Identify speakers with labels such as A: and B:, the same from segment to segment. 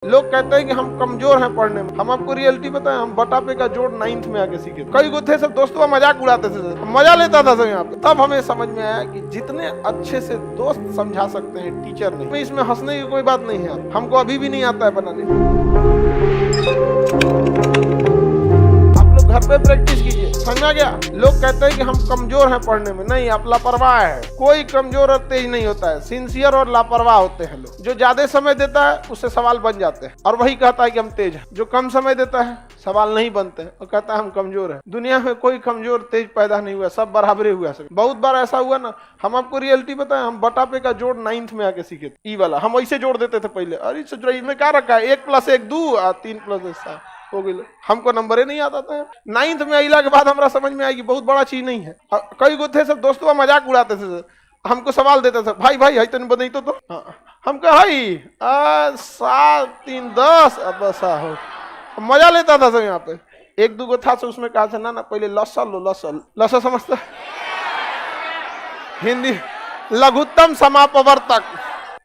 A: लोग कहते हैं कि हम कमजोर हैं पढ़ने में। हम आपको रियलिटी बताएं, हम बटा पे का जोड़ 9th में आके सीखे। कई गो थे सब दोस्तों मजाक उड़ाते थे, मजा लेता था सब यहाँ पे। तब हमें समझ में आया कि जितने अच्छे से दोस्त समझा सकते हैं टीचर नहीं। इसमें हंसने की कोई बात नहीं है, हमको अभी भी नहीं आता है बनाने। घर पे प्रैक्टिस कीजिए, समझा गया। लोग कहते हैं कि हम कमजोर हैं पढ़ने में, नहीं, आप लापरवाह है। कोई कमजोर और तेज नहीं होता है, सिंसियर और लापरवाह होते हैं लोग। जो ज्यादा समय देता है उससे सवाल बन जाते हैं और वही कहता है कि हम तेज हैं। जो कम समय देता है सवाल नहीं बनते हैं और कहता है हम कमजोर हैं। दुनिया में कोई कमजोर तेज पैदा नहीं हुआ, सब बराबरे हुआ। बहुत बार ऐसा हुआ ना, हम आपको रियलिटी बताएं, हम बटा पे का जोड़ 9th में आके सीखे थे। ई वाला हम ऐसे जोड़ देते थे पहले। अरे सोच रही में क्या रखा है, 1 + 1 2 और 3 + 1 7 हो गई। हमको नंबर ही नहीं आता था। 9th में आइला के बाद हमरा समझ में आई कि बहुत बड़ा चीज नहीं है। कई गो थे सब दोस्तों मजाक उड़ाते थे, हमको सवाल देते थे, भाई भाई है तन बदई तो हम कहे 7 3 10 अब ऐसा हो। मजा लेता था सब यहाँ पे। 1 2 गो था उसमें कहा था ना पहले लसा समझता हिंदी लघुत्तम समापवर्तक,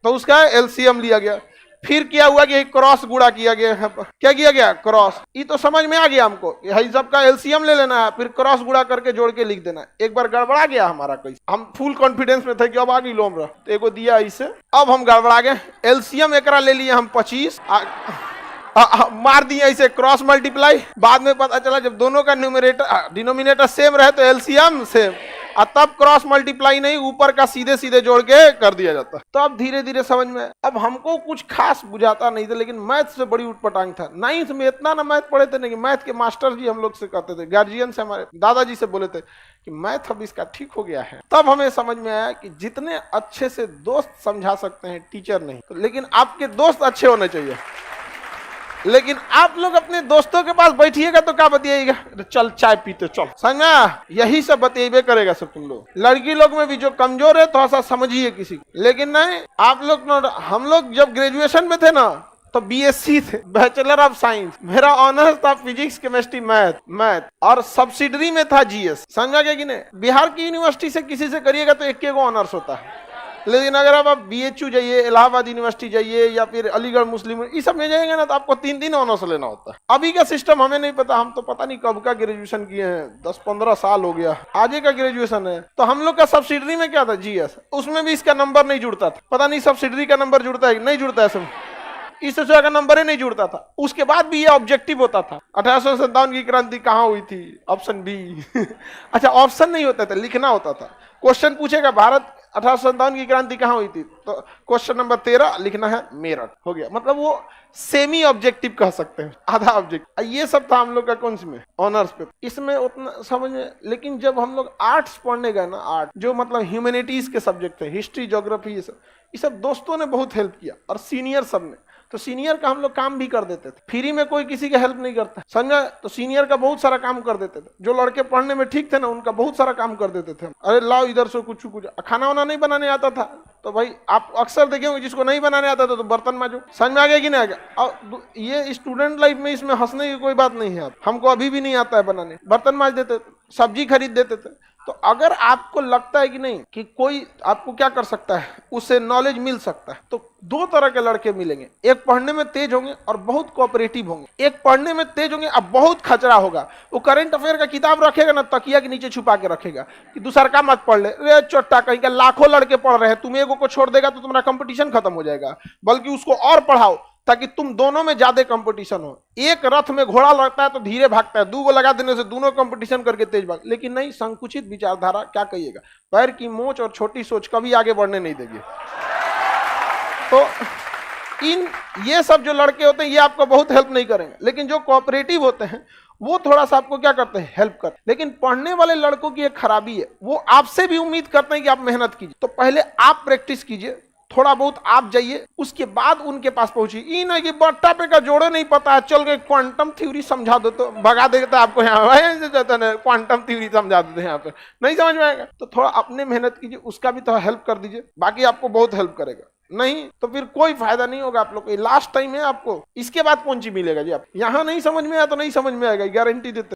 A: तो उसका एलसीएम लिया गया। फिर क्या हुआ कि क्रॉस गुणा किया गया है। क्या किया गया? क्रॉस। ये तो समझ में आ गया हमको, यही सबका एलसीएम ले लेना है, फिर क्रॉस गुणा करके जोड़ के लिख देना है। एक बार गड़बड़ा गया हमारा कैसे, हम फुल कॉन्फिडेंस में थे कि अब आगे लोम रहा, तो एगो दिया इसे, अब हम गड़बड़ा गए। एलसीएम एकरा ले लिए हम 25, मार दिया इसे क्रॉस मल्टीप्लाई। बाद में पता चला जब दोनों का न्यूमरेटर डिनोमिनेटर सेम रहे तो एलसीएम सेम, और तब क्रॉस मल्टीप्लाई नहीं, ऊपर का सीधे सीधे जोड़ के कर दिया जाता। तो अब धीरे धीरे समझ में। अब हमको कुछ खास बुझाता नहीं था, लेकिन मैथ से बड़ी उटपटांग था। 9th में इतना ना मैथ पढ़े थे, नहीं मैथ के मास्टर जी हम लोग से कहते थे, गार्जियन से, हमारे दादाजी से बोले थे कि मैथ अब इसका ठीक हो गया है। तब हमें समझ में आया कि जितने अच्छे से दोस्त समझा सकते हैं टीचर नहीं, तो लेकिन आपके दोस्त अच्छे होने चाहिए। लेकिन आप लोग अपने दोस्तों के पास बैठिएगा तो क्या बतियाएगा, चल चाय पीते चल, समझा, यही सब बतिएबे करेगा सब तुम लोग। लड़की लोग में भी जो कमजोर है थोड़ा सा समझिए किसी को, लेकिन नहीं आप लोग। हम लोग जब ग्रेजुएशन में थे ना तो बीएससी थे, बैचलर ऑफ साइंस। मेरा ऑनर्स था फिजिक्स केमिस्ट्री मैथ और सब्सिडरी में था जीएस, समझा गया कि नहीं। बिहार की यूनिवर्सिटी से किसी से करिएगा तो 1 ऑनर्स होता है, लेकिन अगर आप बीएचयू जाइए, इलाहाबाद यूनिवर्सिटी जाइए या फिर अलीगढ़ मुस्लिम, इस सब में जाएंगे ना तो आपको 3 ऑनर्स लेना होता है। अभी का सिस्टम हमें नहीं पता, हम तो पता नहीं कब का ग्रेजुएशन किए हैं, 10-15 साल हो गया, आगे का ग्रेजुएशन है। तो हम लोग का सब्सिडरी में क्या था, जीएस, उसमें भी इसका नंबर नहीं जुड़ता था। पता नहीं सब्सिडरी का नंबर जुड़ता है नहीं जुड़ता है, सब इस तरह का नंबर ही नहीं जुड़ता था। उसके बाद भी ये ऑब्जेक्टिव होता था, 1857 की क्रांति कहाँ हुई थी, ऑप्शन बी अच्छा ऑप्शन नहीं होता था, लिखना होता था। क्वेश्चन पूछेगा भारत 1857 की क्रांति कहाँ हुई थी, तो क्वेश्चन नंबर 13 लिखना है मेरठ, हो गया। मतलब वो सेमी ऑब्जेक्टिव कह सकते हैं, आधा ऑब्जेक्टिव। ये सब था हम लोग का कौन सी में, ऑनर्स पे। इसमें उतना समझ में। लेकिन जब हम लोग आर्ट्स पढ़ने गए ना, आर्ट जो मतलब ह्यूमैनिटीज के सब्जेक्ट थे, हिस्ट्री ज्योग्राफी, ये सब दोस्तों ने बहुत हेल्प किया और सीनियर सब ने। तो सीनियर का हम लोग काम भी कर देते थे, फ्री में कोई किसी की हेल्प नहीं करता, समझा। तो सीनियर का बहुत सारा काम कर देते थे। जो लड़के पढ़ने में ठीक थे ना, उनका बहुत सारा काम कर देते थे। अरे लाओ इधर से कुछ खाना वाना नहीं बनाने आता था तो भाई आप अक्सर देखे होंगे, जिसको नहीं बनाने आता था तो बर्तन मांजो, समझ में आ गया कि नहीं आ गया। और ये स्टूडेंट लाइफ में इसमें हंसने की कोई बात नहीं है। हमको अभी भी नहीं आता है बनाने, बर्तन मांज देते, सब्जी खरीद देते थे। तो अगर आपको लगता है कि नहीं कि कोई आपको क्या कर सकता है, उससे नॉलेज मिल सकता है, तो 2 तरह के लड़के मिलेंगे। एक पढ़ने में तेज होंगे और बहुत कोऑपरेटिव होंगे। एक पढ़ने में तेज होंगे अब बहुत खचरा होगा। वो करंट अफेयर का किताब रखेगा ना, तकिया के नीचे छुपा के रखेगा कि दूसरा का मत पढ़ ले, रे चोट्टा कहीं का, लाखों लड़के पढ़ रहे हैं, तुम एगो को छोड़ देगा तो तुम्हारा कंपटीशन खत्म हो जाएगा। बल्कि उसको और पढ़ाओ ताकि तुम दोनों में ज्यादा कंपटीशन हो। एक रथ में घोड़ा लगता है तो धीरे भागता है, 2 गो लगा देने से दोनों कंपटीशन करके तेज भाग। लेकिन नहीं, संकुचित विचारधारा क्या कहिएगा, पैर की मोच और छोटी सोच कभी आगे बढ़ने नहीं देगी। तो ये सब जो लड़के होते हैं ये आपको बहुत हेल्प नहीं करेंगे, लेकिन जो कोऑपरेटिव होते हैं वो थोड़ा सा आपको क्या करते हैं, हेल्प करते हैं। लेकिन पढ़ने वाले लड़कों की एक खराबी है, वो आपसे भी उम्मीद करते हैं कि आप मेहनत कीजिए। तो पहले आप प्रैक्टिस कीजिए, थोड़ा बहुत आप जाइए, उसके बाद उनके पास पहुंचिए। ये ना कि बट्टा पे का जोड़े नहीं पता है, चल के क्वांटम थ्योरी समझा दो तो भगा देता आपको, यहाँ क्वांटम थ्योरी समझा देते हैं, यहाँ पे नहीं समझ में आएगा। तो थोड़ा अपने मेहनत कीजिए, उसका भी थोड़ा हेल्प कर दीजिए, बाकी आपको बहुत हेल्प करेगा। नहीं तो फिर कोई फायदा नहीं होगा आप लोग को। लास्ट टाइम है आपको, इसके बाद कौन सी मिलेगा जी। आप यहाँ नहीं समझ में आया तो नहीं समझ में आएगा, गारंटी देते।